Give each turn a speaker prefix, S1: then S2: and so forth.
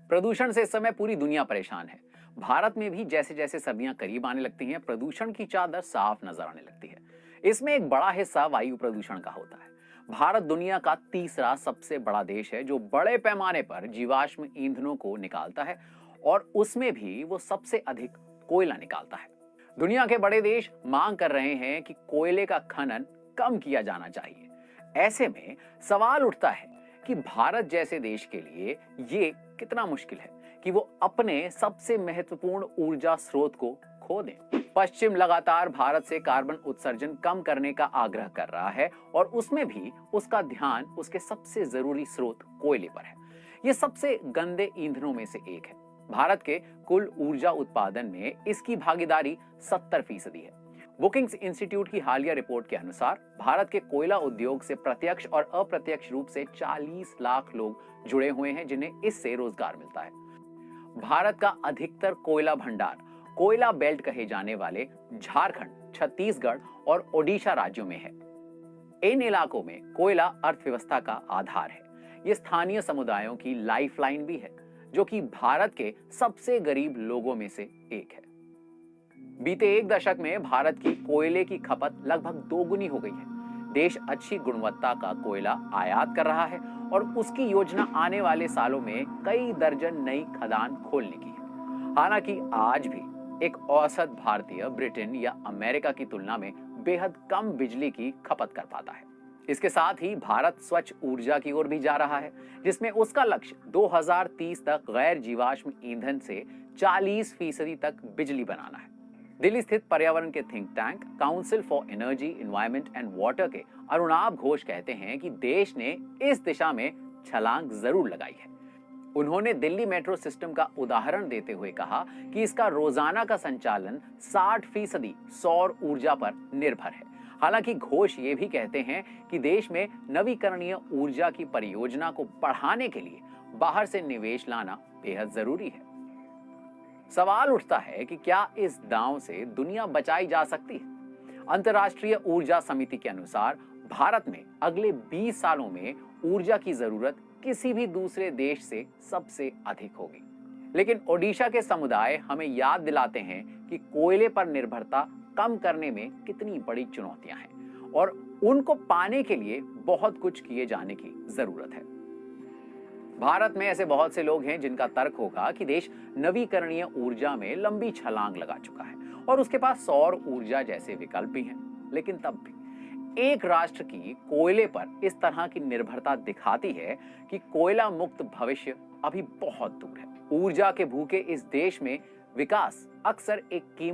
S1: प्रदूषण से इस समय पूरी दुनिया परेशान है। भारत में भी जैसे जैसे सर्दियां करीब आने लगती हैं, प्रदूषण की चादर साफ नजर आने लगती है। इसमें एक बड़ा हिस्सा वायु प्रदूषण का होता है। भारत दुनिया का तीसरा सबसे बड़ा देश है जो बड़े पैमाने पर जीवाश्म ईंधनों को निकालता है, और उसमें भी वो सबसे अधिक कोयला निकालता है। दुनिया के बड़े देश मांग कर रहे हैं कि कोयले का खनन कम किया जाना चाहिए। ऐसे में सवाल उठता है कि भारत जैसे देश के लिए ये कितना मुश्किल है कि वो अपने सबसे महत्वपूर्ण ऊर्जा स्रोत को खो दें। पश्चिम लगातार भारत से कार्बन उत्सर्जन कम करने का आग्रह कर रहा है, और उसमें भी उसका ध्यान उसके सबसे जरूरी स्रोत कोयले पर है। ये सबसे गंदे ईंधनों में से एक है। भारत के कुल ऊर्जा उत्पादन में इसकी भागीदारी 70% है। बुकिंग्स इंस्टीट्यूट की हालिया रिपोर्ट के अनुसार भारत के कोयला उद्योग से प्रत्यक्ष और अप्रत्यक्ष रूप से 40 लाख लोग जुड़े हुए हैं, जिन्हें इससे रोजगार मिलता है। भारत का अधिकतर कोयला भंडार कोयला बेल्ट कहे जाने वाले झारखंड, छत्तीसगढ़ और ओडिशा राज्यों में है। इन इलाकों में कोयला अर्थव्यवस्था का आधार है। ये स्थानीय समुदायों की लाइफलाइन भी है, जो कि भारत के सबसे गरीब लोगों में से एक है। बीते एक दशक में भारत की कोयले की खपत लगभग दोगुनी हो गई है। देश अच्छी गुणवत्ता का कोयला आयात कर रहा है, और उसकी योजना आने वाले सालों में कई दर्जन नई खदान खोलने की है। हालांकि आज भी एक औसत भारतीय ब्रिटेन या अमेरिका की तुलना में बेहद कम बिजली की खपत कर पाता है। इसके साथ ही भारत स्वच्छ ऊर्जा की ओर भी जा रहा है, जिसमें उसका लक्ष्य 2030 तक गैर जीवाश्म ईंधन से 40% तक बिजली बनाना है। दिल्ली स्थित पर्यावरण के think tank council for energy, environment and water के अरुणाभ घोष कहते हैं कि देश ने इस दिशा में छलांग जरूर लगाई है। उन्होंने दिल्ली मेट्रो सिस्टम का उदाहरण देते हुए कहा कि इसका रोजाना का संचालन 60% सौर ऊर्जा पर निर्भर है। हालांकि घोष ये भी कहते हैं कि देश में नवीकरणीय ऊर्जा की परियोजना को बढ़ाने के लिए बाहर से निवेश लाना बेहद जरूरी है। सवाल उठता है कि क्या इस दांव से दुनिया बचाई जा सकती है? अंतर्राष्ट्रीय ऊर्जा समिति के अनुसार भारत में अगले 20 सालों में ऊर्जा की जरूरत किसी भी दूसरे देश से सबसे अधिक होगी। लेकिन ओडिशा के समुदाय हमें याद दिलाते हैं कि कोयले पर निर्भरता कम करने में कितनी बड़ी चुनौतियां हैं, और उनको पाने के लिए बहुत कुछ किए जाने की जरूरत है। भारत में ऐसे बहुत से लोग हैं जिनका तर्क होगा कि देश नवीकरणीय ऊर्जा में लंबी छलांग लगा चुका है, और उसके पास सौर ऊर्जा जैसे विकल्प भी हैं। लेकिन तब भी एक राष्ट्र की कोयले पर इस तरह की निर्भरता दिखाती है कि कोयला मुक्त भविष्य अभी बहुत दूर है। ऊर्जा के भूखे इस देश में विकास अक्सर एक कीमत